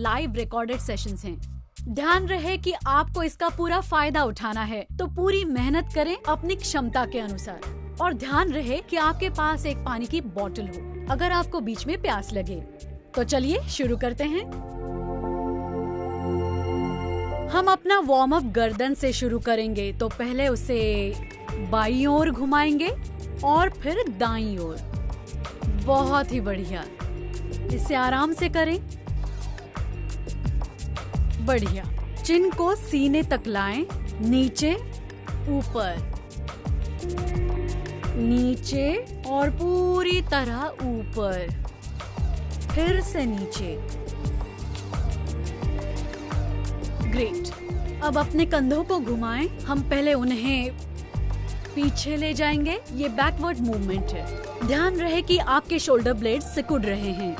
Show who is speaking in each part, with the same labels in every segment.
Speaker 1: Live recorded sessions हैं। ध्यान रहे कि आपको इसका पूरा फायदा उठाना है, तो पूरी मेहनत करें अपनी क्षमता के अनुसार। और ध्यान रहे कि आपके पास एक पानी की बोतल हो अगर आपको बीच में प्यास लगे। तो चलिए शुरू करते हैं। हम अपना वार्म अप गर्दन से शुरू करेंगे, तो पहले उसे बाईं ओर घुमाएंगे और फिर दाईं ओर। बहुत ही बढ़िया, इसे आराम से करें। बढ़िया, चिन को सीने तक लाएं, नीचे ऊपर, नीचे और पूरी तरह ऊपर, फिर से नीचे। ग्रेट। अब अपने कंधों को घुमाएं। हम पहले उन्हें पीछे ले जाएंगे। ये बैकवर्ड मूवमेंट है। ध्यान रहे कि आपके शोल्डर ब्लेड्स सिकुड़ रहे हैं।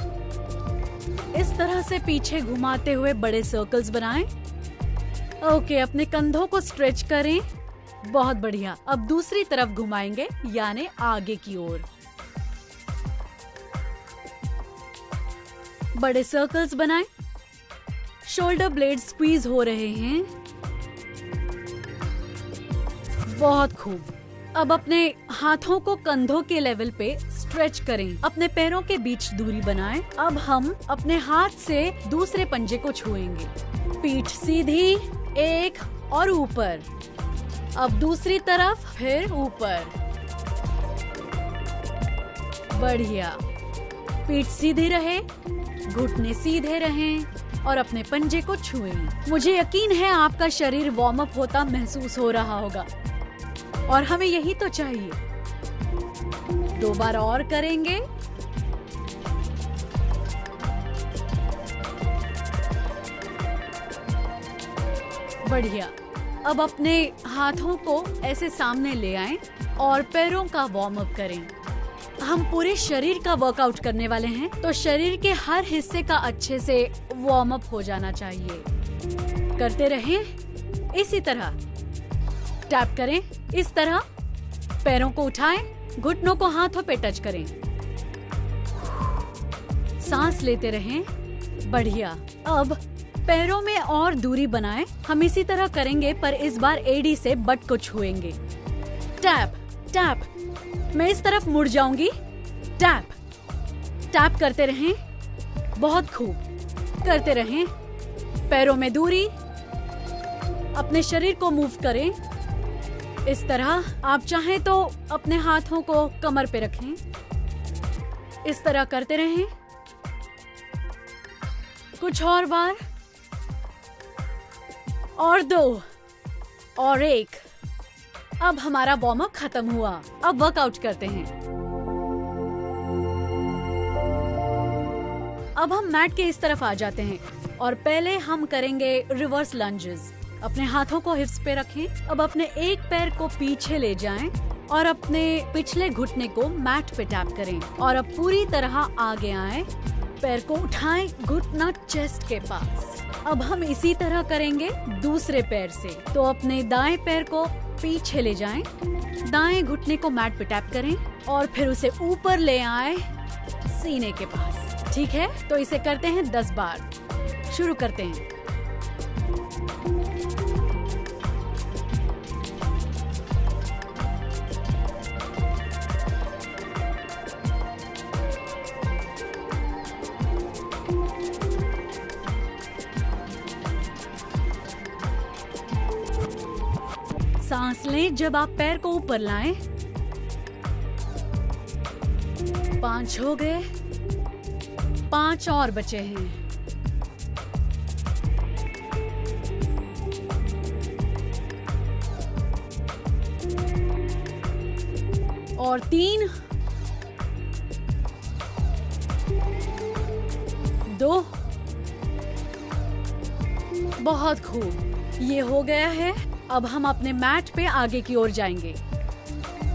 Speaker 1: इस तरह से पीछे घुमाते हुए बड़े सर्कल्स बनाएं। ओके, अपने कंधों को स्ट्रेच करें। बहुत बढ़िया। अब दूसरी तरफ घुमाएंगे, यानी आगे की ओर। बड़े सर्कल्स बनाएं। शोल्डर ब्लेड स्क्वीज हो रहे हैं। बहुत खूब। अब अपने हाथों को कंधों के लेवल पे स्ट्रेच करें। अपने पैरों के बीच दूरी बनाएं। अब हम अपने हाथ से दूसरे पंजे को छुएंगे। पीठ सीधी, एक और ऊपर। अब दूसरी तरफ, फिर ऊपर। बढ़िया। पीठ सीधी रहे, घुटने सीधे रहें और अपने पंजे को छुएं। मुझे यकीन है आपका शरीर वार्म अप होता महसूस हो रहा होगा, और हमें यही तो चाहिए। 2 बार और करेंगे। बढ़िया। अब अपने हाथों को ऐसे सामने ले आएं और पैरों का वार्म अप करें। हम पूरे शरीर का वर्कआउट करने वाले हैं, तो शरीर के हर हिस्से का अच्छे से वार्म अप हो जाना चाहिए। करते रहें इसी तरह। टैप करें इस तरह। पैरों को उठाएं, घुटनों को हाथों पे टच करें। सांस लेते रहें। बढ़िया। अब पैरों में और दूरी बनाएं। हम इसी तरह करेंगे, पर इस बार एडी से बट को छुएंगे। Tap tap. मैं इस तरफ मुड़ जाऊंगी। टैप टैप करते रहें। बहुत खूब। करते रहें। पैरों में दूरी। अपने शरीर को मूव करें इस तरह। आप चाहें तो अपने हाथों को कमर पे रखें। इस तरह करते रहें। कुछ और बार, और 2 और 1। अब हमारा वार्म अप खत्म हुआ। अब वर्कआउट करते हैं। अब हम मैट के इस तरफ आ जाते हैं और पहले हम करेंगे रिवर्स लंजेस। अपने हाथों को हिप्स पे रखें। अब अपने एक पैर को पीछे ले जाएं और अपने पिछले घुटने को मैट पे टैप करें और अब पूरी तरह आगे आएं। पैर को उठाएं, घुटना चेस्ट के पास। अब हम इसी तरह करेंगे दूसरे पैर से। तो अपने दाएं पैर को पीछे ले जाएं, दाएं घुटने को मैट पे टैप करें और फिर उसे ऊपर ले आए सीने के पास। ठीक है, तो इसे करते हैं 10 बार। शुरू करते हैं। सांस लें जब आप पैर को ऊपर लाएं। 5 हो गए। 5 और बचे हैं। और 3, 2। बहुत खूब, ये हो गया है। अब हम अपने मैट पे आगे की ओर जाएंगे।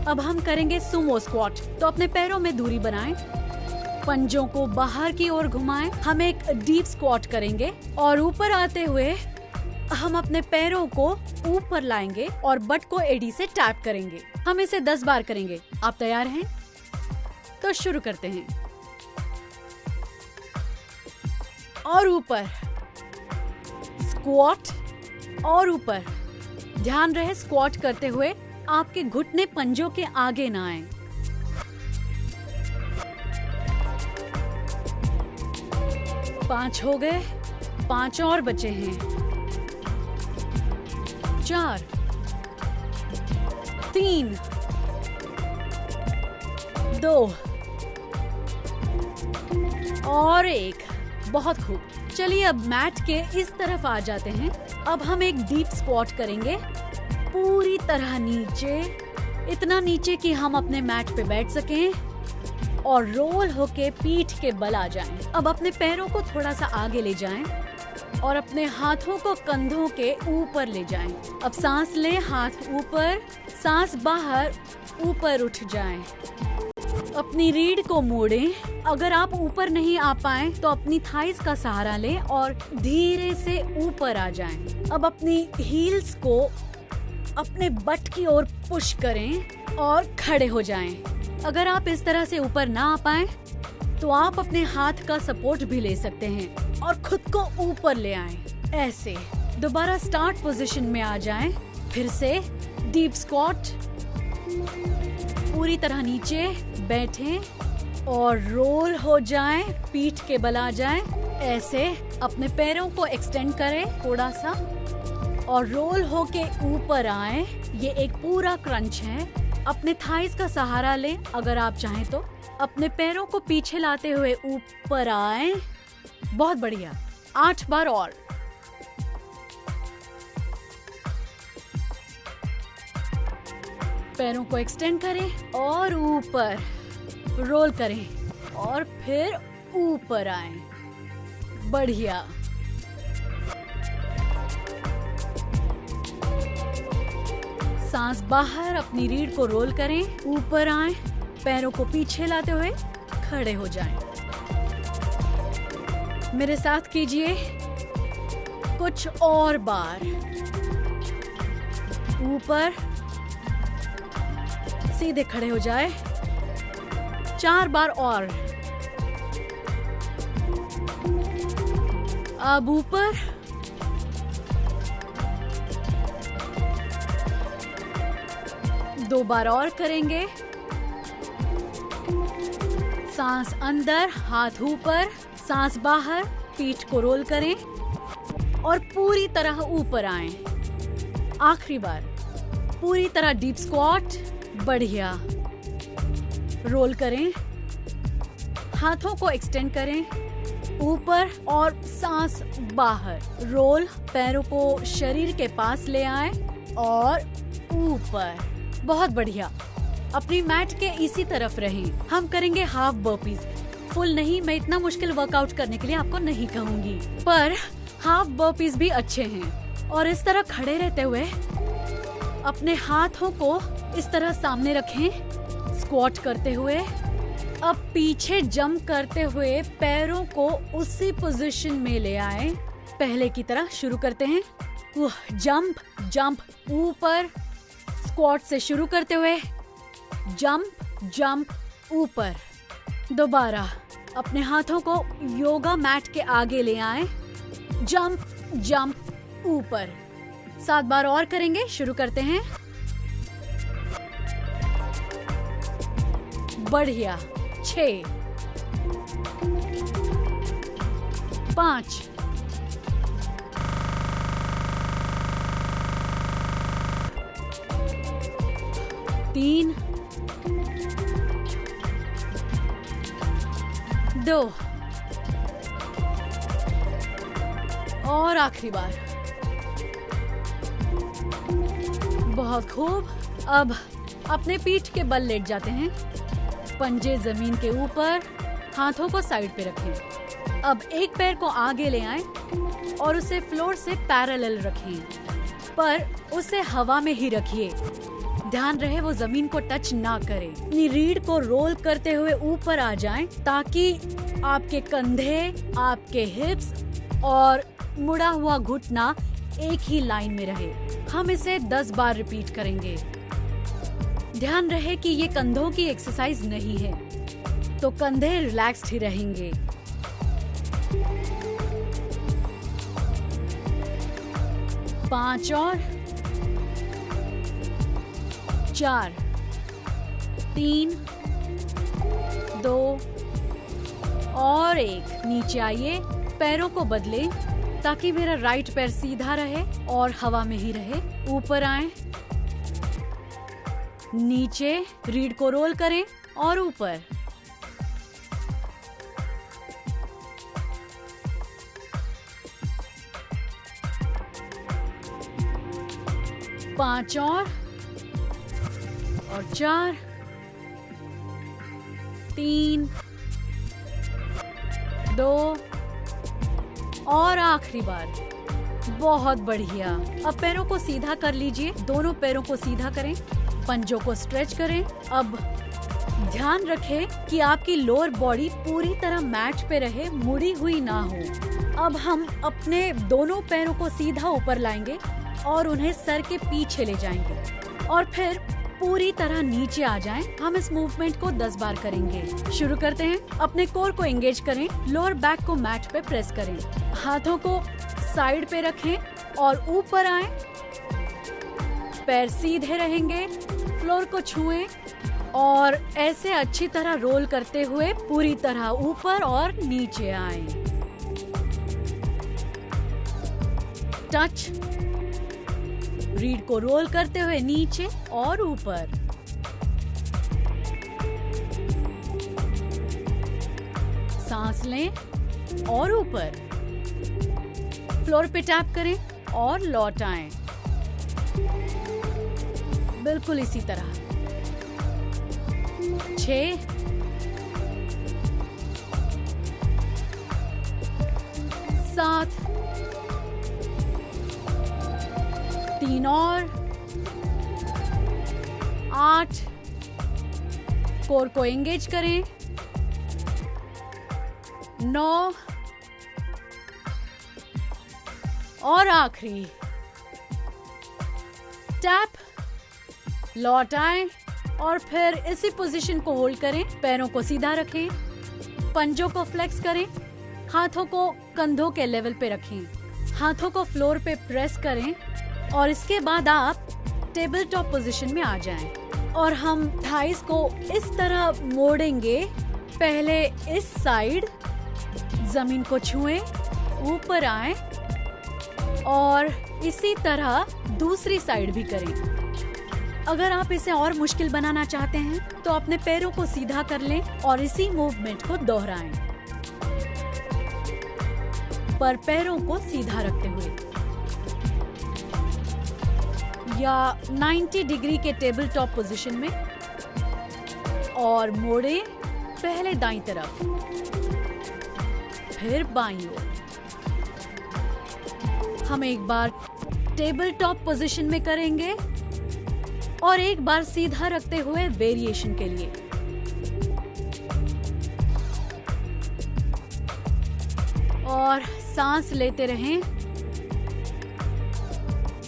Speaker 1: अब हम करेंगे सुमो स्क्वाट। तो अपने पैरों में दूरी बनाएं, पंजों को बाहर की ओर घुमाएं। हम एक डीप स्क्वाट करेंगे और ऊपर आते हुए हम अपने पैरों को ऊपर लाएंगे और बट को एडी से टैप करेंगे। हम इसे 10 बार करेंगे। आप तैयार हैं? तो शुरू करते हैं। और ऊपर स्क्वाट और ऊपर। ध्यान रहे स्क्वाट करते हुए आपके घुटने पंजों के आगे ना आए। पांच हो गए, 5 और बचे हैं। 4, 3, 2 और 1। बहुत खूब। चलिए अब मैट के इस तरफ आ जाते हैं। अब हम एक डीप स्क्वाट करेंगे, पूरी तरह नीचे, इतना नीचे कि हम अपने मैट पे बैठ सकें और रोल होके पीठ के बल आ जाएं। अब अपने पैरों को थोड़ा सा आगे ले जाएं और अपने हाथों को कंधों के ऊपर ले जाएं। अब सांस लें, हाथ ऊपर, सांस बाहर, ऊपर उठ जाएं। अपनी रीढ़ को मोड़ें। अगर आप ऊपर नहीं आ पाएं तो अपनी थाइस का सहारा लें और धीरे से ऊपर आ जाएं। अब अपनी हील्स को अपने बट की ओर पुश करें और खड़े हो जाएं। अगर आप इस तरह से ऊपर ना आ पाएं तो आप अपने हाथ का सपोर्ट भी ले सकते हैं और खुद को ऊपर ले आएं। ऐसे दोबारा स्टार्ट पोजीशन में आ जाएं। फिर से डीप स्क्वाट, पूरी तरह नीचे बैठें और रोल हो जाएं, पीठ के बल आ जाएं। ऐसे अपने पैरों को एक्सटेंड करें थोड़ा सा और रोल होके ऊपर आएं। ये एक पूरा क्रंच है। अपने थाइस का सहारा लें अगर आप चाहें तो। अपने पैरों को पीछे लाते हुए ऊपर आएं। बहुत बढ़िया। 8 बार और। पैरों को एक्सटेंड करें और ऊपर रोल करें और फिर ऊपर आएं। बढ़िया। सांस बाहर, अपनी रीढ़ को रोल करें, ऊपर आएं, पैरों को पीछे लाते हुए खड़े हो जाएं। मेरे साथ कीजिए कुछ और बार। ऊपर सीधे खड़े हो जाए। 4 बार और। अब ऊपर, 2 बार और करेंगे। सांस अंदर, हाथ ऊपर, सांस बाहर, पीठ को रोल करें और पूरी तरह ऊपर आएं। आखिरी बार, पूरी तरह डीप स्क्वाट। बढ़िया। रोल करें, हाथों को एक्सटेंड करें ऊपर और सांस बाहर। रोल, पैरों को शरीर के पास ले आएं और ऊपर। बहुत बढ़िया। अपनी मैट के इसी तरफ रहें। हम करेंगे हाफ बर्पीज। फुल नहीं, मैं इतना मुश्किल वर्कआउट करने के लिए आपको नहीं कहूंगी, पर हाफ बर्पीज भी अच्छे हैं। और इस तरह खड़े रहते हुए अपने हाथों को इस तरह सामने रखें, स्क्वाट करते हुए। अब पीछे जंप करते हुए पैरों को उसी पोजीशन में ले आए। पहले की तरह शुरू करते हैं। जंप जंप, ऊपर, स्क्वाट से शुरू करते हुए जंप जंप, ऊपर। दोबारा अपने हाथों को योगा मैट के आगे ले आए। जंप जंप, ऊपर। 7 बार और करेंगे। शुरू करते हैं। बढ़िया। 6, 5, 3, 2 और आखिरी बार। बहुत खूब। अब अपने पीठ के बल लेट जाते हैं। पंजे जमीन के ऊपर, हाथों को साइड पे रखें। अब एक पैर को आगे ले आएं और उसे फ्लोर से पैरेलल रखें, पर उसे हवा में ही रखिए। ध्यान रहे वो जमीन को टच ना करे। अपनी रीढ़ को रोल करते हुए ऊपर आ जाएं ताकि आपके कंधे, आपके हिप्स और मुड़ा हुआ घुटना एक ही लाइन में रहे। हम इसे 10 बार रिपीट करेंगे। ध्यान रहे कि ये कंधों की एक्सरसाइज नहीं है, तो कंधे रिलैक्स्ड ही रहेंगे। 5 और 4, 3, 2 और 1। नीचे आइए, पैरों को बदलें ताकि मेरा राइट पैर सीधा रहे और हवा में ही रहे। ऊपर आएं, नीचे रीढ़ को रोल करें और ऊपर। पांच और 4, 3, 2 और आखिरी बार। बहुत बढ़िया। अब पैरों को सीधा कर लीजिए, दोनों पैरों को सीधा करें, पंजों को स्ट्रेच करें। अब ध्यान रखें कि आपकी लोअर बॉडी पूरी तरह मैट पे रहे, मुड़ी हुई ना हो। अब हम अपने दोनों पैरों को सीधा ऊपर लाएंगे और उन्हें सर के पीछे ले जाएंगे और फिर पूरी तरह नीचे आ जाएं। हम इस मूवमेंट को 10 बार करेंगे। शुरू करते हैं। अपने कोर को एंगेज करें, लोअर बैक को मैट पे प्रेस करें, हाथों को साइड पे रखें और ऊपर आएं। पैर सीधे रहेंगे, फ्लोर को छुएं और ऐसे अच्छी तरह रोल करते हुए पूरी तरह ऊपर और नीचे आएं। टच, रीढ़ को रोल करते हुए नीचे और ऊपर। सांस लें और ऊपर। फ्लोर पे टैप करें और लौट आएं। बिल्कुल इसी तरह। 6, 7, 3 और 8। कोर को एंगेज करें। 9 और आखिरी। टैप, लौट आए और फिर इसी पोजीशन को होल्ड करें। पैरों को सीधा रखें, पंजों को फ्लेक्स करें, हाथों को कंधों के लेवल पे रखें, हाथों को फ्लोर पे प्रेस करें और इसके बाद आप टेबल टॉप पोजीशन में आ जाएं। और हम थाइस को इस तरह मोड़ेंगे। पहले इस साइड जमीन को छुएं, ऊपर आएं और इसी तरह दूसरी साइड भी करें। अगर आप इसे और मुश्किल बनाना चाहते हैं तो अपने पैरों को सीधा कर लें और इसी मूवमेंट को दोहराएं, पर पैरों को सीधा रखते हुए, या 90 डिग्री के टेबल टॉप पोजीशन में। और मोड़ें, पहले दाईं तरफ, फिर बाईं ओर। हम एक बार टेबल टॉप पोजीशन में करेंगे और एक बार सीधा रखते हुए वेरिएशन के लिए। और सांस लेते रहें,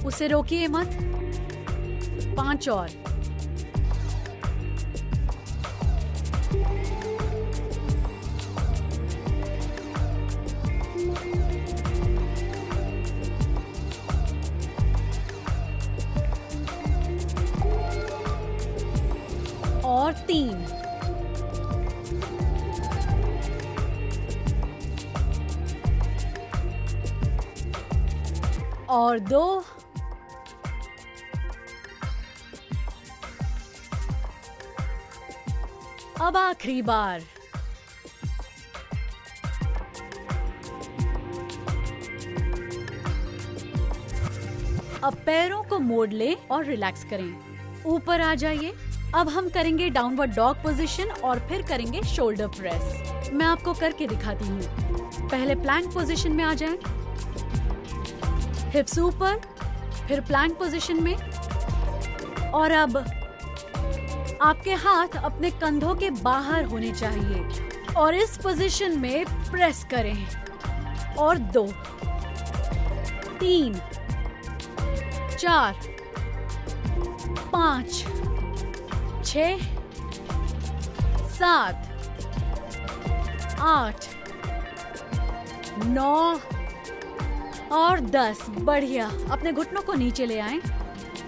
Speaker 1: उसे रोकिए मत। 5 और 3 और 2 अब आखिरी बार। अब पैरों को मोड़ लें और रिलैक्स करें। ऊपर आ जाइए। अब हम करेंगे डाउनवर्ड डॉग पोजीशन और फिर करेंगे शोल्डर प्रेस। मैं आपको करके दिखाती हूँ। पहले प्लैंक पोजीशन में आ जाएं, हिप्स ऊपर, फिर प्लैंक पोजीशन में। और अब आपके हाथ अपने कंधों के बाहर होने चाहिए और इस पोजीशन में प्रेस करें। और 2, 3, 4, 5, 6, 7, 8, 9 और 10। बढ़िया। अपने घुटनों को नीचे ले आएं।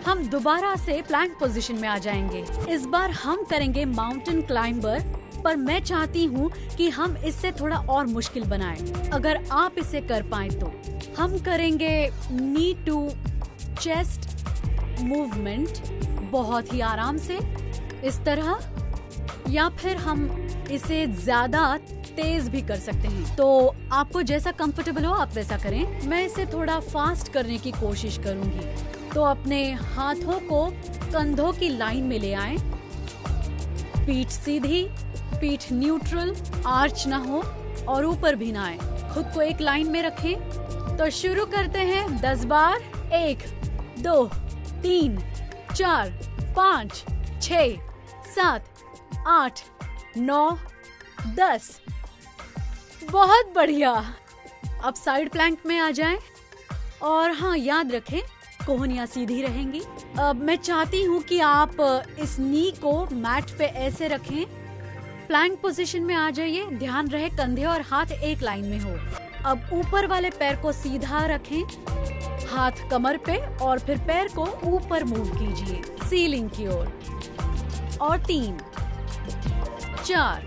Speaker 1: हम दोबारा से प्लैंक पोजीशन में आ जाएंगे। इस बार हम करेंगे माउंटेन क्लाइंबर, पर मैं चाहती हूँ कि हम इससे थोड़ा और मुश्किल बनाएं। अगर आप इसे कर पाएं तो हम करेंगे नी टू चेस्ट मूवमेंट बहुत ही आराम से, इस तरह, या फिर हम इसे ज्यादा तेज भी कर सकते हैं। तो आपको जैसा कंफर्टेबल हो आप वैसा करें। मैं इसे थोड़ा फास्ट करने की कोशिश करूंगी। तो अपने हाथों को कंधों की लाइन में ले आएं। पीठ सीधी, पीठ न्यूट्रल, आर्च ना हो और ऊपर भी ना आए। खुद को एक लाइन में रखें। तो शुरू करते हैं 10 बार। 1 2 3 4 5 6 7 8 9 10। बहुत बढ़िया। अब साइड प्लैंक में आ जाएं। और हाँ, याद रखें कोहनियाँ सीधी रहेंगी। अब मैं चाहती हूँ कि आप इस नी को मैट पे ऐसे रखें। प्लैंक पोजीशन में आ जाइए। ध्यान रहे कंधे और हाथ एक लाइन में हो। अब ऊपर वाले पैर को सीधा रखें, हाथ कमर पे, और फिर पैर को ऊपर मूव कीजिए सीलिंग की ओर। और 3 4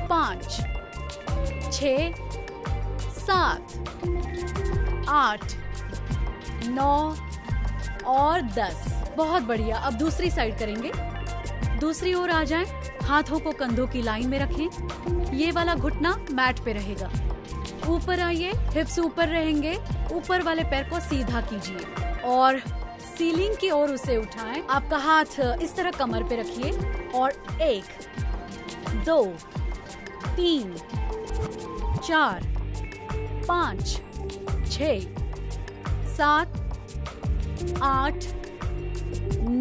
Speaker 1: 5 6 7 8 9 और 10। बहुत बढ़िया। अब दूसरी साइड करेंगे। दूसरी ओर आ जाएं। हाथों को कंधों की लाइन में रखें। ये वाला घुटना मैट पे रहेगा। ऊपर आइए, हिप्स ऊपर रहेंगे। ऊपर वाले पैर को सीधा कीजिए और सीलिंग की ओर उसे उठाएं। आपका हाथ इस तरह कमर पे रखिए और 1 2 3 4 5 6 7 8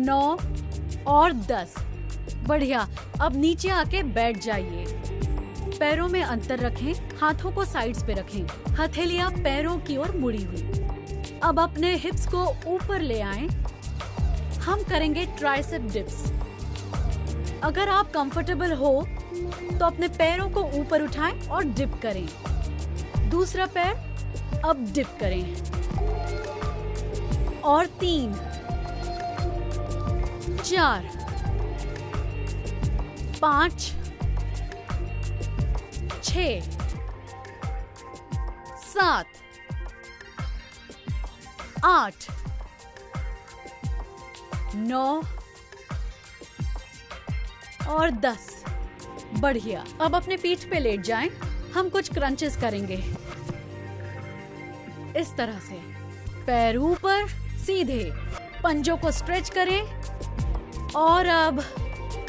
Speaker 1: 9 और 10। बढ़िया। अब नीचे आके बैठ जाइए। पैरों में अंतर रखें। हाथों को साइड्स पे रखें। हथेलियां पैरों की ओर मुड़ी हुई। अब अपने हिप्स को ऊपर ले आएं। हम करेंगे ट्राइसेप डिप्स। अगर आप कंफर्टेबल हो तो अपने पैरों को ऊपर उठाएं और डिप करें। दूसरा पैर अब डिप करें। और 3 4 5 6 7 8 9 और 10। बढ़िया। अब अपने पीठ पे लेट जाएं। हम कुछ क्रंचेस करेंगे इस तरह से। पैर ऊपर सीधे, पंजों को स्ट्रेच करें और अब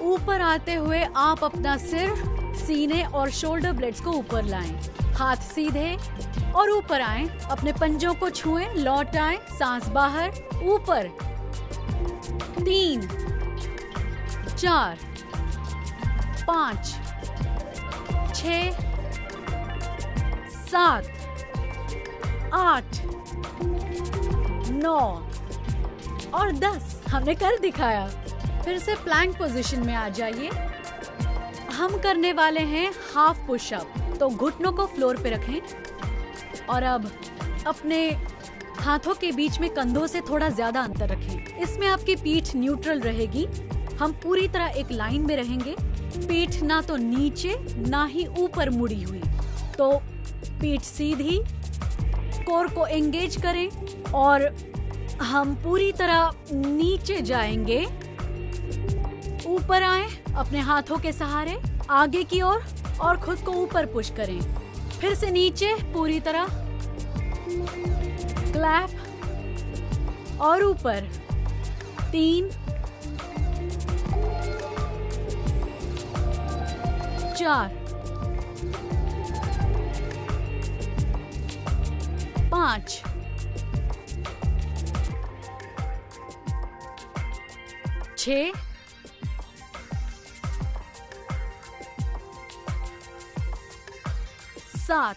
Speaker 1: ऊपर आते हुए आप अपना सिर, सीने और शोल्डर ब्लेड्स को ऊपर लाएं। हाथ सीधे और ऊपर आएं। अपने पंजों को छुएं, लौट आएं, सांस बाहर, ऊपर। 3 4 5 6 7 8 9 और 10। हमने कर दिखाया। फिर से प्लैंक पोजीशन में आ जाइए। हम करने वाले हैं हाफ पुशअप। तो घुटनों को फ्लोर पे रखें और अब अपने हाथों के बीच में कंधों से थोड़ा ज्यादा अंतर रखें। इसमें आपकी पीठ न्यूट्रल रहेगी। हम पूरी तरह एक लाइन में रहेंगे। पीठ ना तो नीचे ना ही ऊपर मुड़ी हुई। तो पीठ सीधी, कोर को एंगेज करें और हम पूरी तरह नीचे जाएंगे। ऊपर आएं अपने हाथों के सहारे आगे की ओर और खुद को ऊपर पुश करें। फिर से नीचे पूरी तरह, क्लैप और ऊपर। 3 4 5 6 7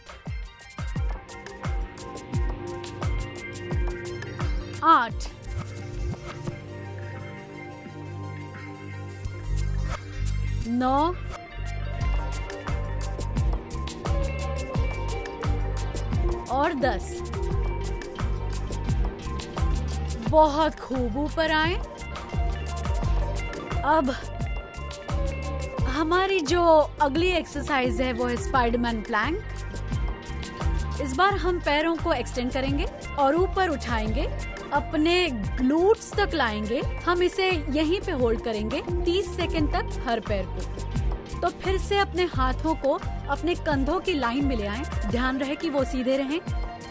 Speaker 1: 8 9 और 10। बहुत खूब ऊपर आए। अब हमारी जो अगली एक्सरसाइज है वो है स्पाइडरमैन प्लैंक। इस बार हम पैरों को एक्सटेंड करेंगे और ऊपर उठाएंगे, अपने ग्लूट्स तक लाएंगे। हम इसे यहीं पे होल्ड करेंगे 30 सेकंड तक हर पैर को। तो फिर से अपने हाथों को अपने कंधों की लाइन में ले आएं। ध्यान रहे कि वो सीधे रहें,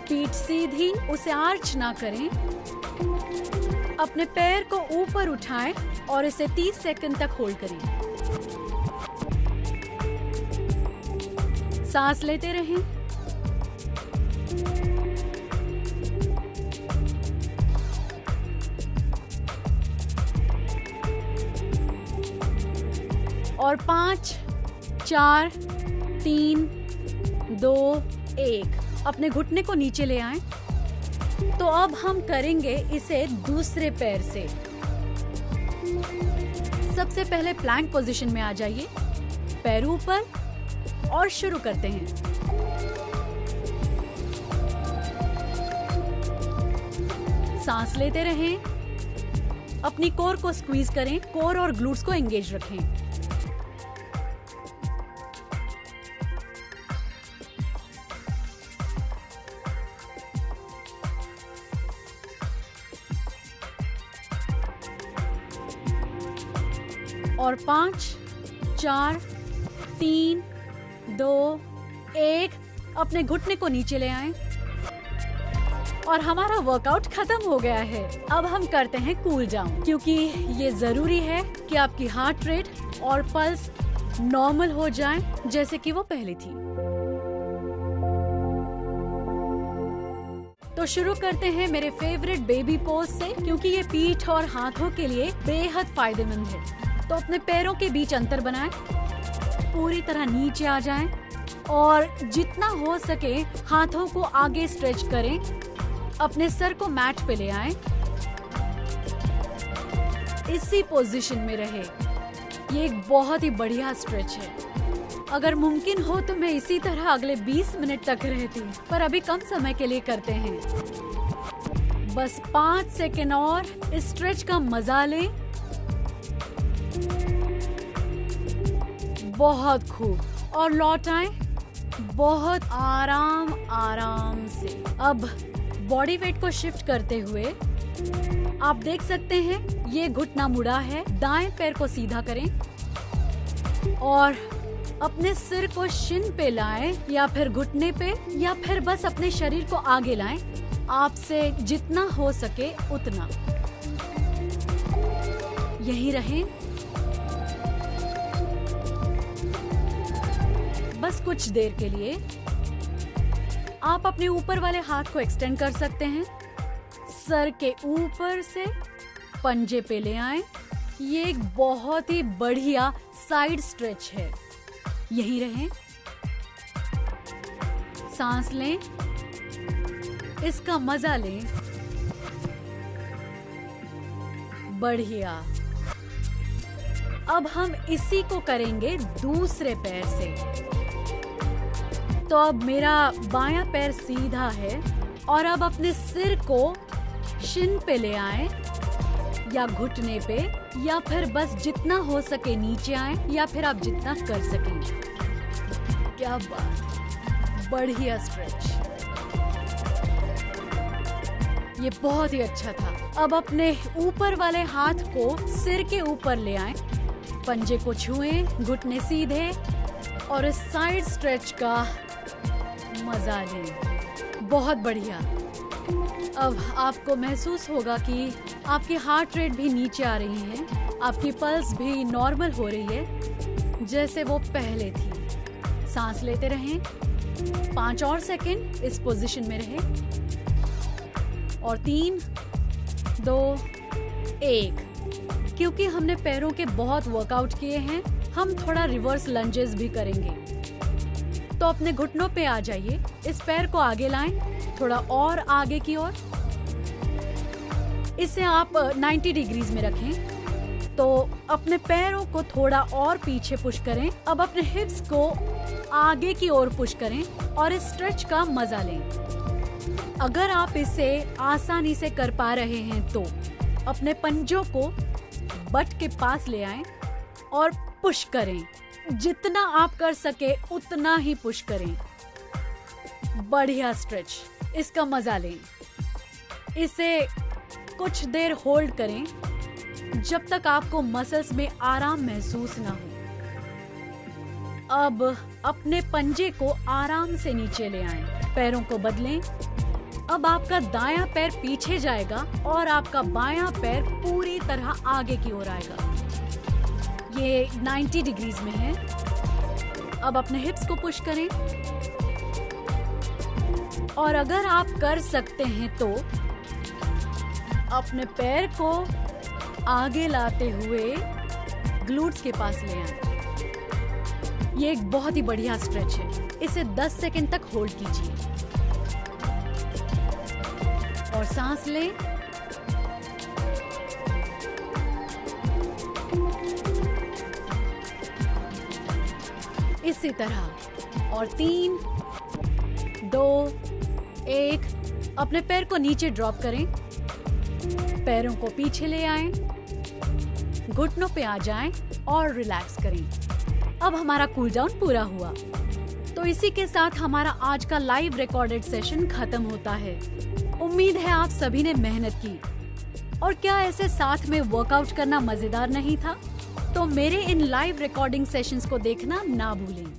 Speaker 1: पीठ सीधी, उसे आर्च ना करें। अपने पैर को ऊपर उठाएं और इसे 30 सेकंड तक होल्ड करें। सांस लेते रहें। और 5, 4, 3, 2, 1 अपने घुटने को नीचे ले आएं। तो अब हम करेंगे इसे दूसरे पैर से। सबसे पहले प्लैंक पोजीशन में आ जाइए, पैर ऊपर, और शुरू करते हैं। सांस लेते रहें, अपनी कोर को स्क्वीज करें, कोर और ग्लूट्स को एंगेज रखें। और 5, 4, 3, 2, 1 अपने घुटने को नीचे ले आएं। और हमारा वर्कआउट खत्म हो गया है। अब हम करते हैं कूल डाउन, क्योंकि ये जरूरी है कि आपकी हार्ट रेट और पल्स नॉर्मल हो जाएं, जैसे कि वो पहले थी। तो शुरू करते हैं मेरे फेवरेट बेबी पोज से, क्योंकि ये पीठ और हाथों के लिए बेहद फायदेमंद है। तो अपने पैरों के बीच अंतर बनाएं, पूरी तरह नीचे आ जाएं और जितना हो सके हाथों को आगे स्ट्रेच करें। अपने सर को मैट पे ले आएं, इसी पोजीशन में रहे। ये एक बहुत ही बढ़िया स्ट्रेच है। अगर मुमकिन हो तो मैं इसी तरह अगले 20 मिनट तक रहती, पर अभी कम समय के लिए करते हैं। बस 5 सेकेंड और इस स्ट्रेच का मजा लें। बहुत खूब, और लौट आए बहुत आराम आराम से। अब बॉडी वेट को शिफ्ट करते हुए आप देख सकते हैं ये घुटना मुड़ा है। दाएं पैर को सीधा करें और अपने सिर को शिन पे लाएं, या फिर घुटने पे, या फिर बस अपने शरीर को आगे लाएं। आपसे जितना हो सके उतना। यहीं रहें, बस कुछ देर के लिए। आप अपने ऊपर वाले हाथ को एक्सटेंड कर सकते हैं, सर के ऊपर से पंजे पे ले आएं। ये एक बहुत ही बढ़िया साइड स्ट्रेच है। यहीं रहें, सांस लें, इसका मजा लें। बढ़िया। अब हम इसी को करेंगे दूसरे पैर से। तो अब मेरा बायां पैर सीधा है और अब अपने सिर को शिन पे ले आएं, या घुटने पे, या फिर बस जितना हो सके नीचे आएं, या फिर आप जितना कर सकेंगे। क्या बात, बढ़िया स्ट्रेच। ये बहुत ही अच्छा था। अब अपने ऊपर वाले हाथ को सिर के ऊपर ले आएं, पंजे को छुएं, घुटने सीधे, और इस साइड स्ट्रेच का मजा लें। बहुत बढ़िया। अब आपको महसूस होगा कि आपकी हार्ट रेट भी नीचे आ रही है, आपकी पल्स भी नॉर्मल हो रही है जैसे वो पहले थी। सांस लेते रहें, 5 और सेकंड इस पोजीशन में रहें, और 3, 2, 1। क्योंकि हमने पैरों के बहुत वर्कआउट किए हैं, हम थोड़ा रिवर्स लंजेस भी करेंगे। तो अपने घुटनों पे आ जाइए, इस पैर को आगे लाएं, थोड़ा और आगे की ओर। इसे आप 90 डिग्रीज में रखें। तो अपने पैरों को थोड़ा और पीछे पुश करें। अब अपने हिप्स को आगे की ओर पुश करें और इस स्ट्रेच का मजा लें। अगर आप इसे आसानी से कर पा रहे हैं तो अपने पंजों को बट के पास ले आएं और पुश करें। जितना आप कर सके उतना ही पुश करें। बढ़िया स्ट्रेच, इसका मजा लें। इसे कुछ देर होल्ड करें जब तक आपको मसल्स में आराम महसूस ना हो। अब अपने पंजे को आराम से नीचे ले आएं, पैरों को बदलें। अब आपका दायां पैर पीछे जाएगा और आपका बायां पैर पूरी तरह आगे की ओर आएगा। ये 90 डिग्रीज में है। अब अपने हिप्स को पुश करें और अगर आप कर सकते हैं तो अपने पैर को आगे लाते हुए ग्लूट्स के पास ले आएं। ये एक बहुत ही बढ़िया स्ट्रेच है। इसे 10 सेकंड तक होल्ड कीजिए और सांस लें। इसी तरह और 3, 2, 1। अपने पैर को नीचे ड्रॉप करें, पैरों को पीछे ले आएं, घुटनों पे आ जाएं और रिलैक्स करें। अब हमारा कूल डाउन पूरा हुआ। तो इसी के साथ हमारा आज का लाइव रिकॉर्डेड सेशन खत्म होता है। उम्मीद है आप सभी ने मेहनत की। और क्या ऐसे साथ में वर्कआउट करना मजेदार नहीं था? तो मेरे इन लाइव रिकॉर्डिंग सेशंस को देखना ना भूलें।